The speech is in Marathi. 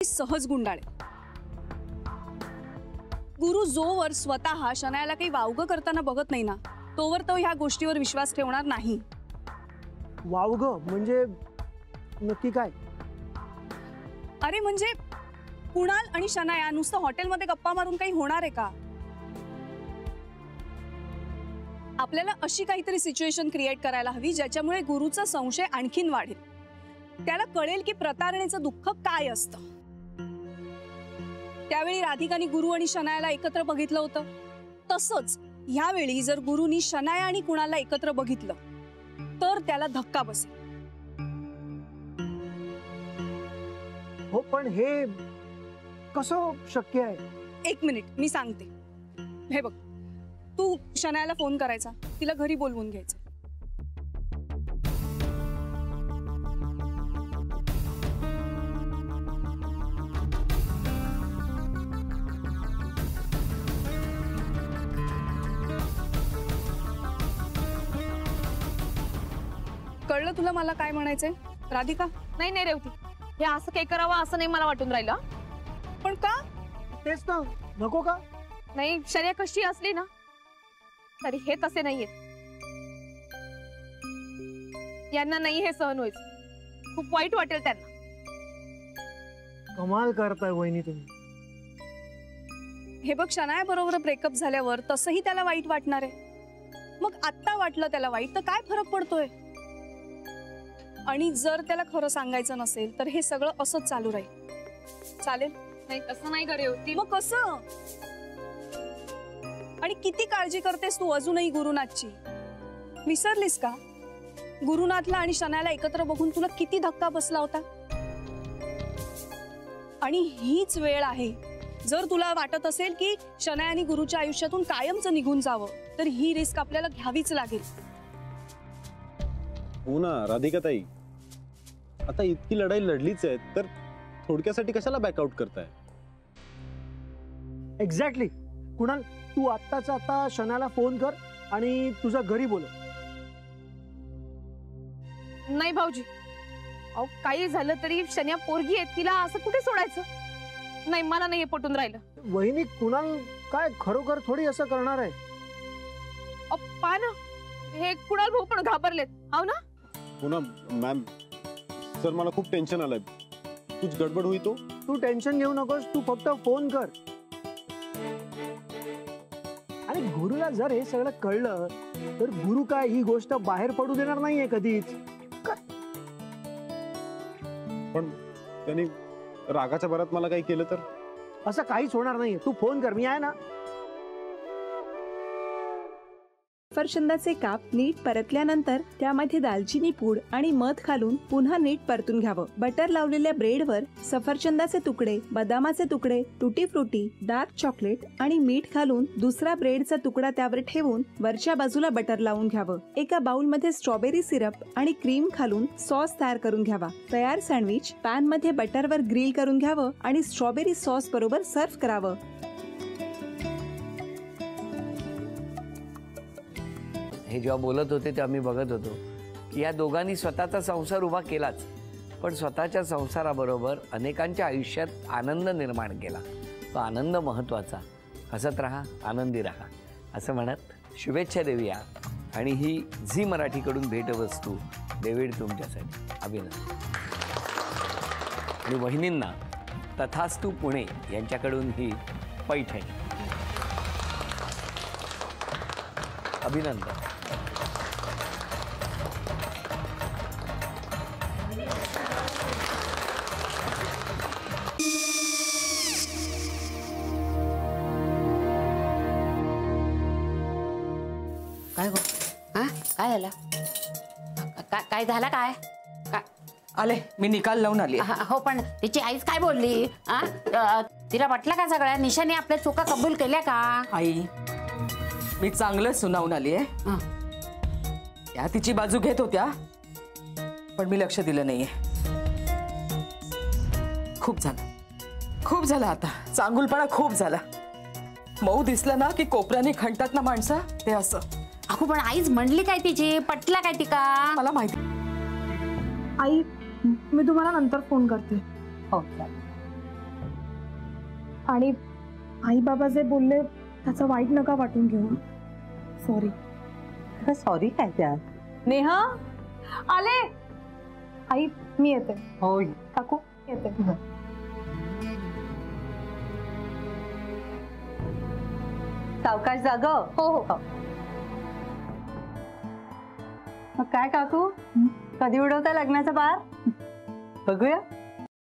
सहज गुंडाळे. गुरु जोवर स्वतः शनायाला काही वावगं करताना बघत नाही ना, तोवर तो ह्या गोष्टीवर विश्वास ठेवणार नाही. वावगं म्हणजे नक्की काय? अरे म्हणजे कुणाल आणि शनाया नुसतं हॉटेलमध्ये गप्पा मारून काही होणार आहे का? आपल्याला अशी काहीतरी सिच्युएशन क्रिएट करायला हवी ज्याच्यामुळे गुरुचा संशय आणखीन वाढेल. त्याला कळेल की प्रतारणेचं दुःख काय असतं. त्यावेळी राधिकाने गुरु आणि शनायाला एकत्र बघितलं होतं. तसंच ह्यावेळी जर गुरुनी शनाया आणि कुणालला एकत्र बघितलं तर त्याला धक्का बसेल. हो पण हे कसं शक्य आहे? एक मिनिट मी सांगते. हे बघ, तू शनायाला फोन करायचा, तिला घरी बोलवून घ्यायचं. कळलं तुला मला काय म्हणायचंय राधिका? नाही नाही रेवती, हे असं काही करावं असं नाही मला वाटून राहिलं. पण का? तेच ना, नको का? नाही, शर्या कशी असली ना तरी हे तसे नाहीये. यांना नाही हे सहन व्हायचं. खूप वाईट वाटेल त्यांना. कमाल करताय वहिनी तुम्ही. हे बघ, शनाया बरोबर ब्रेकअप झाल्यावर तसंही त्याला वाईट वाटणार आहे. मग आत्ता वाटलं त्याला वाईट तर काय फरक पडतोय? आणि जर त्याला खरं सांगायचं नसेल तर हे सगळं असंच चालू राहील. चालेल? नाही तसं नाही करे होती. मग कसं? आणि किती काळजी करतेस तू अजूनही गुरुनाथची? विसरलीस का गुरुनाथला आणि शनायाला एकत्र बघून तुला किती धक्का बसला होता? आणि हीच वेळ आहे, जर तुला वाटत असेल की शनायाने गुरुच्या आयुष्यातून कायमचं निघून जावं तर ही रिस्क आपल्याला घ्यावीच लागेल. हो ना राधिकाताई, आता इतकी लढाई लढलीच आहे तर थोडक्यासाठी कशाला बॅकआउट करताय? एक्झॅक्टली. कुणाल, तू आत्ताच आता शनायाला फोन कर आणि तुझा घरी बोलव. नाही भाऊजी, अहो काही झालं तरी शन्या पोरगी आहे, तिला असं कुठे सोडायचं? नाही, मला नाही पटून राहिलं. वहिनी, कुणाल काय खरोखर थोडी असं करणार आहे? पहा ना, हे कुणाल भाऊ पण घाबरलेत. हो ना? हो ना मॅम. सर मला खूप टेन्शन आलंय. कुछ गडबड हुई तो? तू टेन्शन घेऊ नकोस, तू फक्त फोन कर. आणि गुरुला जर हे सगळं कळलं तर गुरु काय ही गोष्ट बाहेर पडू देणार नाहीये कधीच. पण त्यांनी रागाच्या भरात मला काही केलं तर? असं काहीच होणार नाहीये, तू फोन कर, मी आहे ना. सफरचंदाचे काप नीट परतल्यानंतर त्यामध्ये दालचिनी पूड आणि मध घालून पुन्हा नीट परतून घ्यावं. बटर लावलेल्या ब्रेडवर सफरचंदाचे तुकडे, बदामाचे तुकडे, टुटी फ्रुटी, डार्क चॉकलेट आणि मीठ घालून दुसरा ब्रेडचा तुकडा त्यावर ठेवून वरच्या बाजूला बटर लावून घ्यावं. एका बाउलमध्ये स्ट्रॉबेरी सिरप आणि क्रीम घालून सॉस तयार करून घ्यावा. तयार सँडविच पॅन मध्ये बटरवर ग्रिल करून घ्यावं आणि स्ट्रॉबेरी सॉस बरोबर सर्व्ह करावं. हे जेव्हा बोलत होते तेव्हा मी बघत होतो की या दोघांनी स्वतःचा संसार उभा केलाच, पण स्वतःच्या संसाराबरोबर अनेकांच्या आयुष्यात आनंद निर्माण केला. तो आनंद महत्त्वाचा. हसत राहा, आनंदी राहा असं म्हणत शुभेच्छा देऊया. आणि ही झी मराठीकडून भेटवस्तू डेव्हिड तुमच्यासाठी. अभिनंदन. आणि वहिनींना तथास्तू पुणे यांच्याकडून ही पैठणी. अभिनंदन. काय गो? हा काय झालं? काय झालं? काय आले, मी निकाल लावून आली. हो, पण तिची आईच काय बोलली? तिला वाटलं का सगळ्या निशाने आपल्या चुका कबूल केल्या का? आई, मी चांगलं सुनावून आली आहे. त्या तिची बाजू घेत होत्या पण मी लक्ष दिलं नाहीये. खूप झालं आता. चांगुलपणा खूप झाला. मऊ दिसलं ना की कोपऱ्याने खणतात ना माणसं, ते असं. अगो पण आईच म्हणली काय तिची? पटला काय तिका? मला माहिती. आई, मी तुम्हाला नंतर फोन करते. हो. आणि आई बाबा जे बोलले त्याचं वाईट नका वाटून घेऊ. सॉरी. सॉरी काय त्यात? नेहा आले. आई मी येते. होय काकू येते. सावकाश जाग. हो हो. मग काय काकू, कधी उडवता लग्नाचा बार? बघूया.